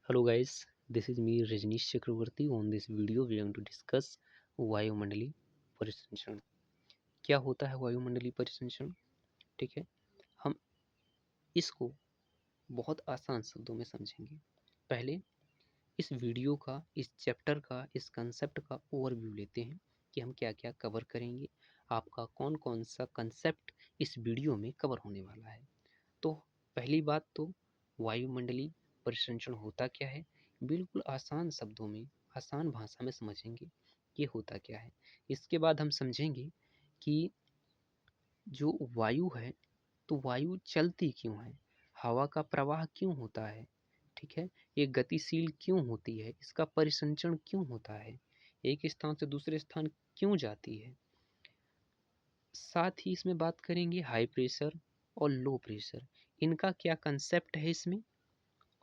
Hello guys, this is me Rajneesh Chakravarti. On this video we are going to discuss वायुमंडलीय परिसंचरण। क्या होता है वायुमंडलीय परिसंचरण? ठीक है, हम इसको बहुत आसान शब्दों में समझेंगे। पहले इस वीडियो का, इस चैप्टर का, इस कंसेप्ट का ओवरव्यू लेते हैं कि हम क्या क्या कवर करेंगे, आपका कौन कौन सा कंसेप्ट इस वीडियो में कवर होने वाला है। तो पहली बात तो वायुमंडलीय परिसंचरण होता क्या है, बिल्कुल आसान शब्दों में, आसान भाषा में समझेंगे ये होता क्या है। इसके बाद हम समझेंगे कि जो वायु है, तो वायु चलती क्यों है, हवा का प्रवाह क्यों होता है, ठीक है, ये गतिशील क्यों होती है, इसका परिसंचरण क्यों होता है, एक स्थान से दूसरे स्थान क्यों जाती है। साथ ही इसमें बात करेंगे हाई प्रेशर और लो प्रेशर, इनका क्या कंसेप्ट है इसमें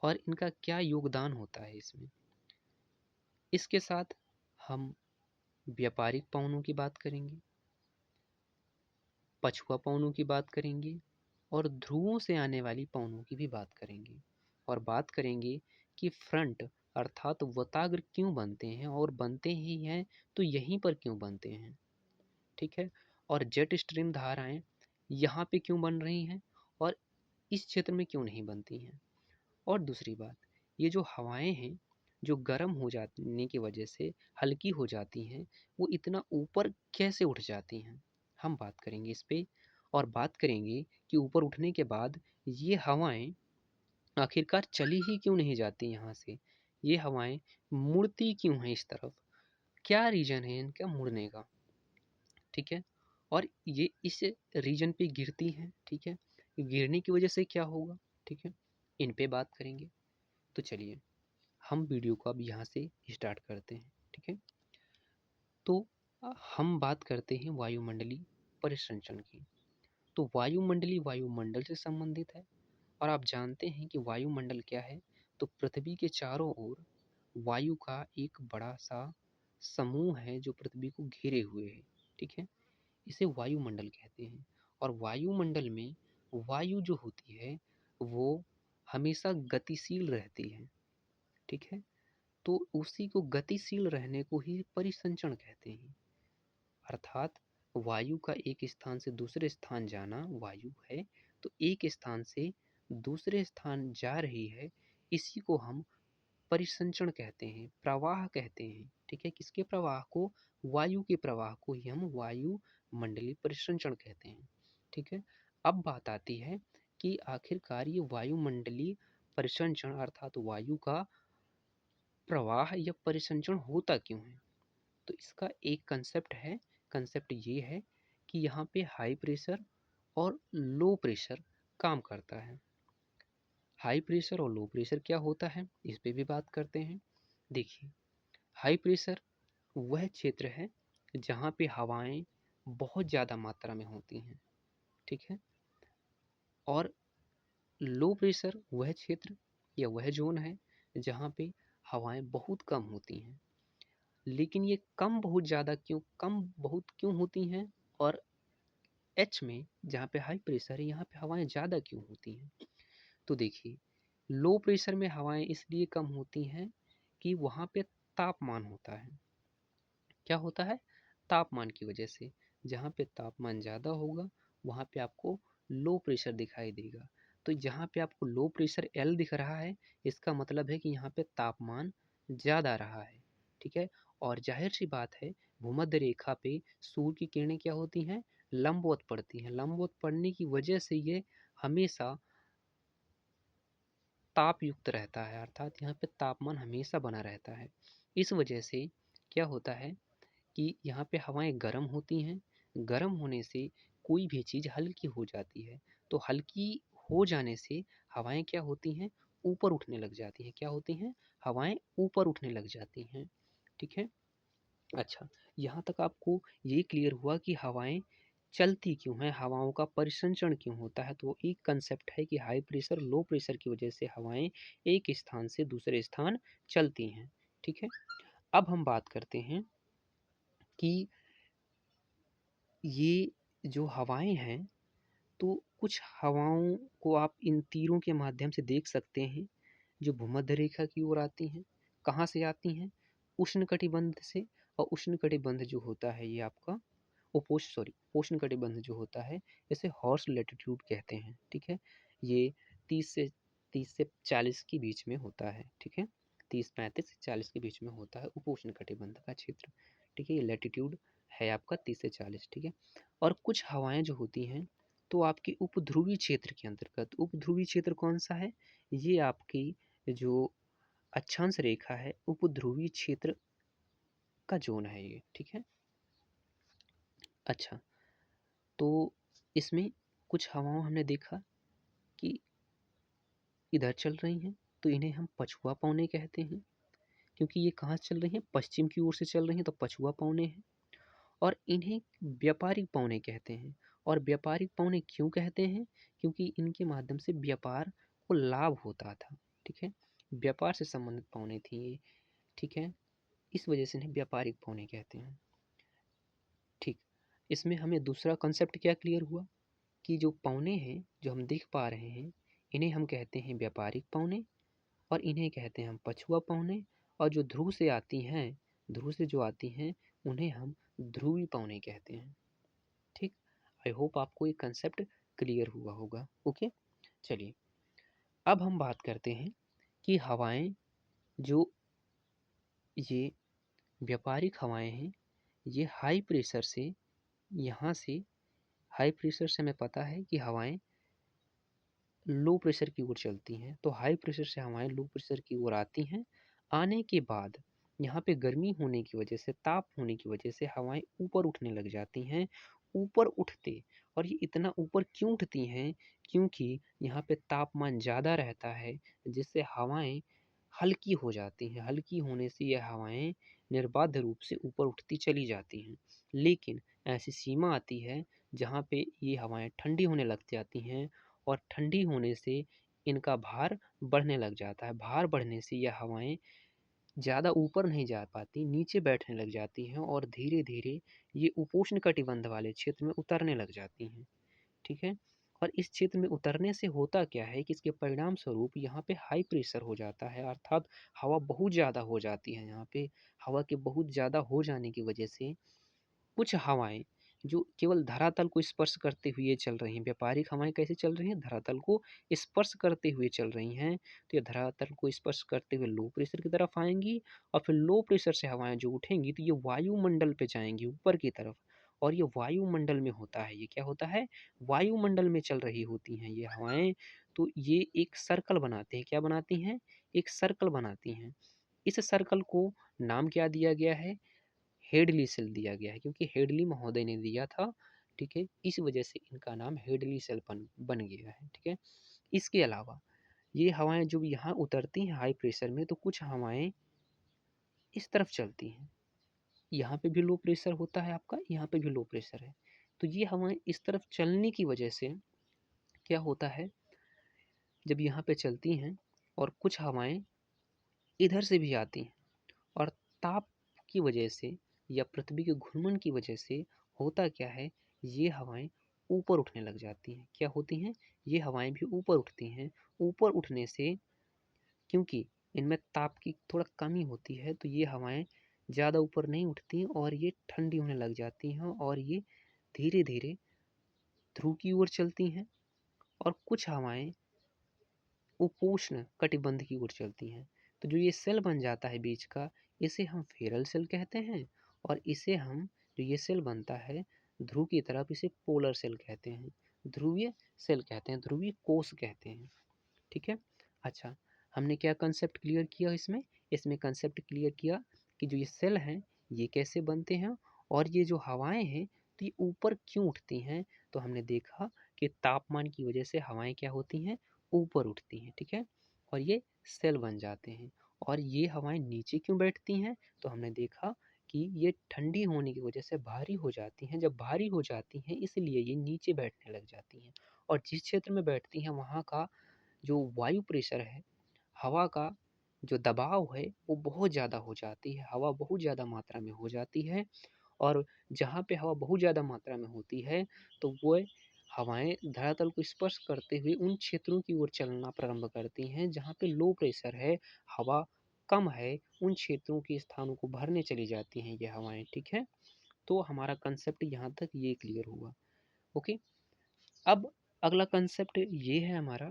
और इनका क्या योगदान होता है इसमें। इसके साथ हम व्यापारिक पवनों की बात करेंगे, पछुआ पवनों की बात करेंगे और ध्रुवों से आने वाली पवनों की भी बात करेंगे। और बात करेंगे कि फ्रंट अर्थात वताग्र क्यों बनते हैं, और बनते ही हैं तो यहीं पर क्यों बनते हैं, ठीक है, और जेट स्ट्रीम धाराएं यहाँ पे क्यों बन रही हैं और इस क्षेत्र में क्यों नहीं बनती हैं। और दूसरी बात, ये जो हवाएं हैं जो गर्म हो जाने की वजह से हल्की हो जाती हैं, वो इतना ऊपर कैसे उठ जाती हैं, हम बात करेंगे इस पे। और बात करेंगे कि ऊपर उठने के बाद ये हवाएं आखिरकार चली ही क्यों नहीं जाती यहाँ से, ये हवाएं मुड़ती क्यों हैं इस तरफ, क्या रीजन है इनका मुड़ने का, ठीक है, और ये इस रीजन पे गिरती हैं, ठीक है, गिरने की वजह से क्या होगा, ठीक है, इन पे बात करेंगे। तो चलिए हम वीडियो को अब यहाँ से स्टार्ट करते हैं, ठीक है। तो हम बात करते हैं वायुमंडलीय परिसंचरण की। तो वायुमंडलीय वायुमंडल से संबंधित है, और आप जानते हैं कि वायुमंडल क्या है। तो पृथ्वी के चारों ओर वायु का एक बड़ा सा समूह है जो पृथ्वी को घेरे हुए है, ठीक है, इसे वायुमंडल कहते हैं। और वायुमंडल में वायु जो होती है वो हमेशा गतिशील रहती है, ठीक है, तो उसी को गतिशील रहने को ही परिसंचरण कहते हैं। अर्थात वायु का एक स्थान से दूसरे स्थान जाना वायु है, तो एक स्थान से दूसरे स्थान जा रही है, इसी को हम परिसंचरण कहते हैं, प्रवाह कहते हैं, ठीक है, किसके प्रवाह को, वायु के प्रवाह को ही हम वायु मंडलीय परिसंचरण कहते हैं, ठीक है। अब बात आती है कि आखिरकार ये वायुमंडलीय परिसंचरण अर्थात वायु का प्रवाह या परिसंचरण होता क्यों है। तो इसका एक कंसेप्ट है, कंसेप्ट ये है कि यहाँ पे हाई प्रेशर और लो प्रेशर काम करता है। हाई प्रेशर और लो प्रेशर क्या होता है इस पे भी बात करते हैं। देखिए, हाई प्रेशर वह क्षेत्र है जहाँ पे हवाएं बहुत ज़्यादा मात्रा में होती हैं, ठीक है, और लो प्रेशर वह क्षेत्र या वह जोन है जहाँ पे हवाएं बहुत कम होती हैं। लेकिन ये कम बहुत ज़्यादा क्यों, कम बहुत क्यों होती हैं, और एच में जहाँ पे हाई प्रेशर है यहाँ पे हवाएं ज़्यादा क्यों होती हैं। तो देखिए, लो प्रेशर में हवाएं इसलिए कम होती हैं कि वहाँ पे तापमान होता है। क्या होता है, तापमान की वजह से, जहाँ पे तापमान ज़्यादा होगा वहाँ पे आपको लो प्रेशर दिखाई देगा। तो जहाँ पे आपको लो प्रेशर एल दिख रहा है, इसका मतलब है कि यहाँ पे तापमान ज़्यादा रहा है, ठीक है। और जाहिर सी बात है, भूमध्य रेखा पे सूर्य की किरणें क्या होती हैं, लंबवत पड़ती हैं। लंबवत पड़ने की वजह से ये हमेशा ताप युक्त रहता है, अर्थात यहाँ पे तापमान हमेशा बना रहता है। इस वजह से क्या होता है कि यहाँ पे हवाएं गर्म होती हैं, गर्म होने से कोई भी चीज़ हल्की हो जाती है। तो हल्की हो जाने से हवाएं क्या होती हैं, ऊपर उठने लग जाती हैं। क्या होती हैं, हवाएं ऊपर उठने लग जाती हैं, ठीक है। अच्छा, यहाँ तक आपको ये क्लियर हुआ कि हवाएं चलती क्यों हैं, हवाओं का परिसंचरण क्यों होता है। तो एक कंसेप्ट है कि हाई प्रेशर लो प्रेशर की वजह से हवाएं एक स्थान से दूसरे स्थान चलती हैं, ठीक है। अब हम बात करते हैं कि ये जो हवाएं हैं, तो कुछ हवाओं को आप इन तीरों के माध्यम से देख सकते हैं जो भूमध्य रेखा की ओर आती हैं। कहाँ से आती हैं? उष्णकटिबंध से। और उष्णकटिबंध जो होता है ये आपका उष्णकटिबंध जो होता है इसे हॉर्स लैटिट्यूड कहते हैं। ठीक है, ये 30 से 40 के बीच में होता है। ठीक है, 30-35 से 40 के बीच में होता है उपोष्णकटिबंध का क्षेत्र। ठीक है, ये लैटिट्यूड है आपका 30 से 40। ठीक है, और कुछ हवाएं जो होती हैं तो आपके उपध्रुवी क्षेत्र के अंतर्गत। उपध्रुवी क्षेत्र कौन सा है? ये आपकी जो अक्षांश रेखा है उपध्रुवी क्षेत्र का जोन है ये। ठीक है, अच्छा, तो इसमें कुछ हवाओं हमने देखा कि इधर चल रही हैं तो इन्हें हम पछुआ पौने कहते हैं, क्योंकि ये कहाँ से चल रही हैं? पश्चिम की ओर से चल रही हैं तो पछुआ पौने हैं। और इन्हें व्यापारिक पौने कहते हैं। और व्यापारिक पौने क्यों कहते हैं? क्योंकि इनके माध्यम से व्यापार को लाभ होता था। ठीक है, व्यापार से संबंधित पौने थी ये। ठीक है, इस वजह से इन्हें व्यापारिक पौने कहते हैं। ठीक, इसमें हमें दूसरा कंसेप्ट क्या क्लियर हुआ कि जो पौने हैं जो हम देख पा रहे हैं इन्हें हम कहते हैं व्यापारिक पौने, और इन्हें कहते हैं हम पछुआ पौने। और जो ध्रुव से आती हैं, ध्रुव से जो आती हैं उन्हें हम ध्रुवी पौने कहते हैं। ठीक, आई होप आपको ये कंसेप्ट क्लियर हुआ होगा। ओके, चलिए अब हम बात करते हैं कि हवाएं जो ये व्यापारिक हवाएं हैं ये हाई प्रेशर से, यहाँ से हाई प्रेशर से हमें पता है कि हवाएं लो प्रेशर की ओर चलती हैं। तो हाई प्रेशर से हवाएं लो प्रेशर की ओर आती हैं। आने के बाद यहाँ पे गर्मी होने की वजह से, ताप होने की वजह से हवाएं ऊपर उठने लग जाती हैं। ऊपर उठते, और ये इतना ऊपर क्यों उठती हैं? क्योंकि यहाँ पे तापमान ज़्यादा रहता है जिससे हवाएं हल्की हो जाती हैं। हल्की होने से ये हवाएं निर्बाध रूप से ऊपर उठती चली जाती हैं। लेकिन ऐसी सीमा आती है जहाँ पे ये हवाएं ठंडी होने लग जाती हैं, और ठंडी होने से इनका भार बढ़ने लग जाता है। भार बढ़ने से यह हवाएं ज़्यादा ऊपर नहीं जा पाती, नीचे बैठने लग जाती हैं और धीरे धीरे ये उपोष्ण कटिबंध वाले क्षेत्र में उतरने लग जाती हैं। ठीक है, और इस क्षेत्र में उतरने से होता क्या है कि इसके परिणाम स्वरूप यहाँ पे हाई प्रेशर हो जाता है, अर्थात हवा बहुत ज़्यादा हो जाती है। यहाँ पे हवा के बहुत ज़्यादा हो जाने की वजह से कुछ हवाएं जो केवल धरातल को स्पर्श करते हुए चल रही हैं। व्यापारिक हवाएं कैसे चल रही हैं? धरातल को स्पर्श करते हुए चल रही हैं। तो ये धरातल को स्पर्श करते हुए लो प्रेशर की तरफ आएंगी, और फिर लो प्रेशर से हवाएं जो उठेंगी तो ये वायुमंडल पे जाएंगी ऊपर की तरफ। और ये वायुमंडल में होता है, ये क्या होता है? वायुमंडल में चल रही होती हैं ये हवाएं। तो ये एक सर्कल बनाते हैं। क्या बनाती हैं? एक सर्कल बनाती हैं। इस सर्कल को नाम क्या दिया गया है? हेडली सेल दिया गया है, क्योंकि हेडली महोदय ने दिया था। ठीक है, इस वजह से इनका नाम हेडली सेल बन गया है। ठीक है, इसके अलावा ये हवाएं जो यहाँ उतरती हैं हाई प्रेशर में, तो कुछ हवाएं इस तरफ चलती हैं। यहाँ पे भी लो प्रेशर होता है आपका, यहाँ पे भी लो प्रेशर है। तो ये हवाएं इस तरफ चलने की वजह से क्या होता है, जब यहाँ पे चलती हैं और कुछ हवाएं इधर से भी आती हैं, और ताप की वजह से या पृथ्वी के घूर्णन की वजह से होता क्या है, ये हवाएं ऊपर उठने लग जाती हैं। क्या होती हैं? ये हवाएं भी ऊपर उठती हैं। ऊपर उठने से, क्योंकि इनमें ताप की थोड़ा कमी होती है, तो ये हवाएं ज़्यादा ऊपर नहीं उठती और ये ठंडी होने लग जाती हैं, और ये धीरे धीरे ध्रुव की ओर चलती हैं। और कुछ हवाएं उपोष्ण कटिबंध की ओर चलती हैं। तो जो ये सेल बन जाता है बीच का, इसे हम फेरल सेल कहते हैं। और इसे हम, जो ये सेल बनता है ध्रुव की तरफ, इसे पोलर सेल कहते हैं, ध्रुवीय सेल कहते हैं, ध्रुवीय कोष कहते हैं। ठीक है, अच्छा, हमने क्या कंसेप्ट क्लियर किया इसमें? इसमें कंसेप्ट क्लियर किया कि जो ये सेल हैं ये कैसे बनते हैं, और ये जो हवाएं हैं तो ये ऊपर क्यों उठती हैं। तो हमने देखा कि तापमान की वजह से हवाएं क्या होती हैं? ऊपर उठती हैं। ठीक है, और ये सेल बन जाते हैं। और ये हवाएं नीचे क्यों बैठती हैं? तो हमने देखा कि ये ठंडी होने की वजह से भारी हो जाती हैं। जब भारी हो जाती हैं इसलिए ये नीचे बैठने लग जाती हैं, और जिस क्षेत्र में बैठती हैं वहाँ का जो वायु प्रेशर है, हवा का जो दबाव है वो बहुत ज़्यादा हो जाती है। हवा बहुत ज़्यादा मात्रा में हो जाती है, और जहाँ पे हवा बहुत ज़्यादा मात्रा में होती है तो वो हवाएं धरातल को स्पर्श करते हुए उन क्षेत्रों की ओर चलना प्रारंभ करती हैं जहाँ पे लो प्रेशर है, हवा कम है, उन क्षेत्रों के स्थानों को भरने चली जाती हैं ये हवाएं। ठीक है, तो हमारा कंसेप्ट यहाँ तक ये क्लियर हुआ। ओके, अब अगला कंसेप्ट ये है हमारा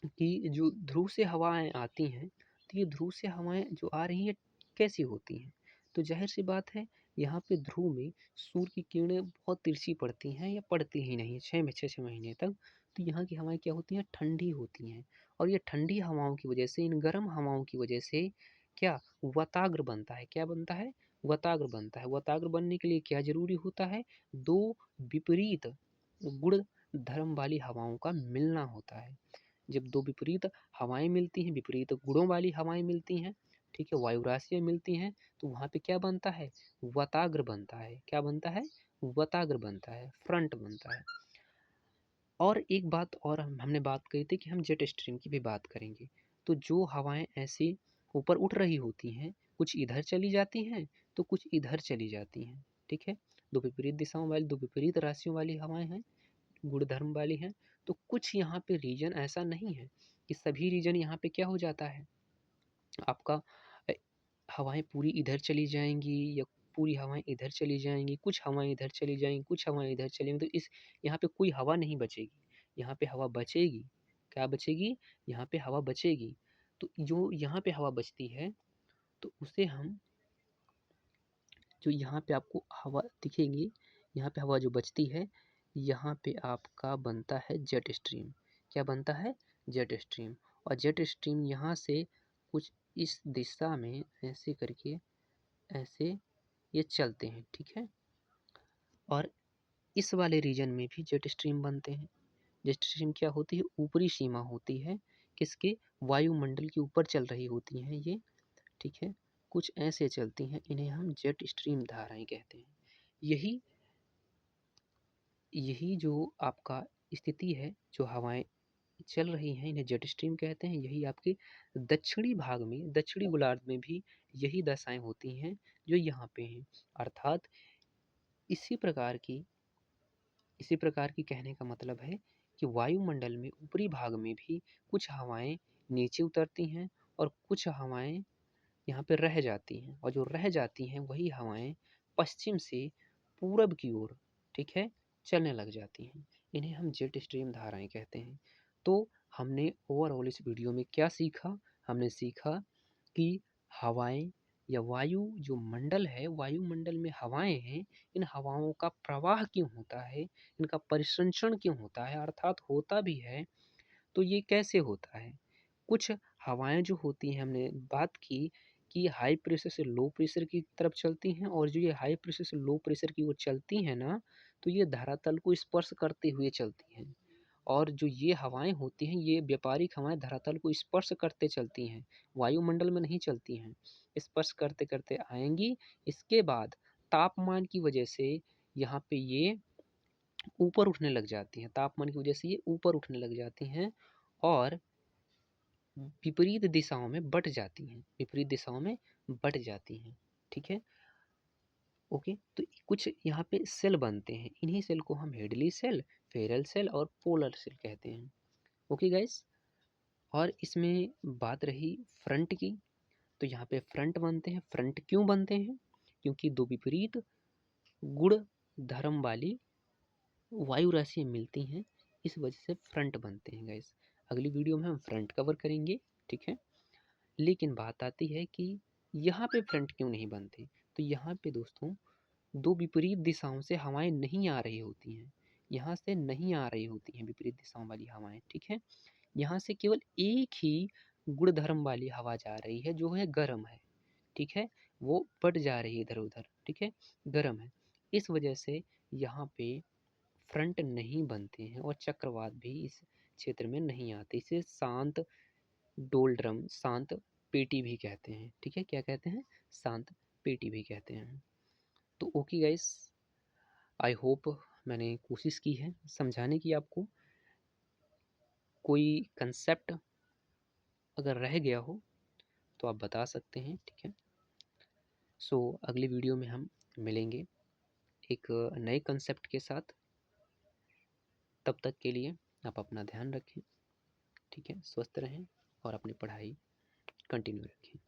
कि जो ध्रुव से हवाएं आती हैं, तो ये ध्रुव से हवाएं जो आ रही हैं कैसी होती हैं? तो जाहिर सी बात है, यहाँ पे ध्रुव में सूर्य की किरणें बहुत तिरछी पड़ती हैं या पड़ती ही नहीं 6 महीने तक। तो यहाँ की हवाएं क्या होती हैं? ठंडी होती हैं। और ये ठंडी हवाओं की वजह से, इन गर्म हवाओं की वजह से क्या वताग्र बनता है? क्या बनता है? वताग्र बनता है। वताग्र बनने के लिए क्या जरूरी होता है? दो विपरीत गुण धर्म वाली हवाओं का मिलना होता है। जब दो विपरीत हवाएं मिलती हैं, विपरीत गुणों वाली हवाएं मिलती हैं, ठीक है, वायु राशियां मिलती हैं, तो वहां पे क्या बनता है? वताग्र बनता है। क्या बनता है? वताग्र बनता है, फ्रंट बनता है। और एक बात और हमने बात कही थी कि हम जेट स्ट्रीम की भी बात करेंगे। तो जो हवाएं ऐसी ऊपर उठ रही होती हैं, कुछ इधर चली जाती हैं तो कुछ इधर चली जाती हैं। ठीक है, दो विपरीत दिशाओं वाली, दो विपरीत राशियों वाली हवाएं हैं, गुण धर्म वाली हैं। तो कुछ यहाँ पे रीजन ऐसा नहीं है कि सभी रीजन यहाँ पे क्या हो जाता है आपका, अ, हवाएं पूरी इधर चली जाएंगी या पूरी हवाएं इधर चली जाएंगी, कुछ हवाएं इधर चली जाएंगी, कुछ हवाएं इधर चलेंगी। तो इस यहाँ पे कोई हवा नहीं बचेगी, यहाँ पे हवा बचेगी। क्या बचेगी? यहाँ पे हवा बचेगी। तो जो यहाँ पे हवा बचती है, तो उसे हम, जो यहाँ पे आपको हवा दिखेगी, यहाँ पे हवा जो बचती है, यहाँ पे आपका बनता है जेट स्ट्रीम। क्या बनता है? Jet stream. और जेट स्ट्रीम यहाँ से कुछ इस दिशा में ऐसे करके, ऐसे ये चलते हैं। ठीक है, और इस वाले रीजन में भी जेट स्ट्रीम बनते हैं। जेट स्ट्रीम क्या होती है? ऊपरी सीमा होती है किसके? वायुमंडल के ऊपर चल रही होती हैं ये। ठीक है, कुछ ऐसे चलती हैं, इन्हें हम जेट स्ट्रीम धाराएं कहते हैं। यही यही जो आपका स्थिति है, जो हवाएं चल रही हैं, इन्हें जेट स्ट्रीम कहते हैं। यही आपके दक्षिणी भाग में, दक्षिणी गोलार्ध में भी यही दशाएं होती हैं जो यहाँ पे हैं। अर्थात इसी प्रकार की इसी प्रकार की कहने का मतलब है कि वायुमंडल में ऊपरी भाग में भी कुछ हवाएं नीचे उतरती हैं और कुछ हवाएं यहाँ पे रह जाती हैं, और जो रह जाती हैं वही हवाएं पश्चिम से पूरब की ओर, ठीक है, चलने लग जाती हैं। इन्हें हम जेट स्ट्रीम धाराएं कहते हैं। तो हमने ओवरऑल इस वीडियो में क्या सीखा? हमने सीखा कि हवाएं या वायु जो मंडल है, वायुमंडल में हवाएं हैं, इन हवाओं का प्रवाह क्यों होता है, इनका परिसंचरण क्यों होता है, अर्थात होता भी है तो ये कैसे होता है। कुछ हवाएं जो होती हैं, हमने बात की कि हाई प्रेशर से लो प्रेशर की तरफ चलती हैं, और जो ये हाई प्रेशर से लो प्रेशर की ओर चलती हैं ना, तो ये धरातल को स्पर्श करते हुए चलती हैं। और जो ये हवाएं होती हैं, ये व्यापारिक हवाएं धरातल को स्पर्श करते चलती हैं, वायुमंडल में नहीं चलती हैं। स्पर्श करते करते आएंगी, इसके बाद तापमान की वजह से यहाँ पे ये ऊपर उठने लग जाती हैं, तापमान की वजह से ये ऊपर उठने लग जाती हैं और विपरीत दिशाओं में बट जाती हैं, विपरीत दिशाओं में बट जाती हैं। ठीक है, ओके। तो कुछ यहाँ पे सेल बनते हैं, इन्हीं सेल को हम हेडली सेल, फेरल सेल और पोलर सेल कहते हैं। ओके गाइस, और इसमें बात रही फ्रंट की, तो यहाँ पे फ्रंट बनते हैं। फ्रंट क्यों बनते हैं? क्योंकि दो विपरीत गुण धर्म वाली वायु राशियाँ मिलती हैं, इस वजह से फ्रंट बनते हैं गाइस। अगली वीडियो में हम फ्रंट कवर करेंगे। ठीक है, लेकिन बात आती है कि यहाँ पे फ्रंट क्यों नहीं बनते? तो यहाँ पे दोस्तों दो विपरीत दिशाओं से हवाएं नहीं आ रही होती हैं, यहाँ से नहीं आ रही होती हैं विपरीत दिशाओं वाली हवाएं। ठीक है, यहाँ से केवल एक ही गुण धर्म वाली हवा जा रही है जो है गर्म है। ठीक है, वो बढ़ जा रही है इधर उधर। ठीक है, गर्म है, इस वजह से यहाँ पे फ्रंट नहीं बनते हैं और चक्रवात भी इस क्षेत्र में नहीं आते। इसे शांत डोलड्रम, शांत पेटी भी कहते हैं। ठीक है, क्या कहते हैं? शांत पेटी भी कहते हैं। तो ओके गाइस, आई होप मैंने कोशिश की है समझाने की आपको। कोई कंसेप्ट अगर रह गया हो तो आप बता सकते हैं। ठीक है, सो अगली वीडियो में हम मिलेंगे एक नए कंसेप्ट के साथ। तब तक के लिए आप अपना ध्यान रखें, ठीक है, स्वस्थ रहें और अपनी पढ़ाई कंटिन्यू रखें।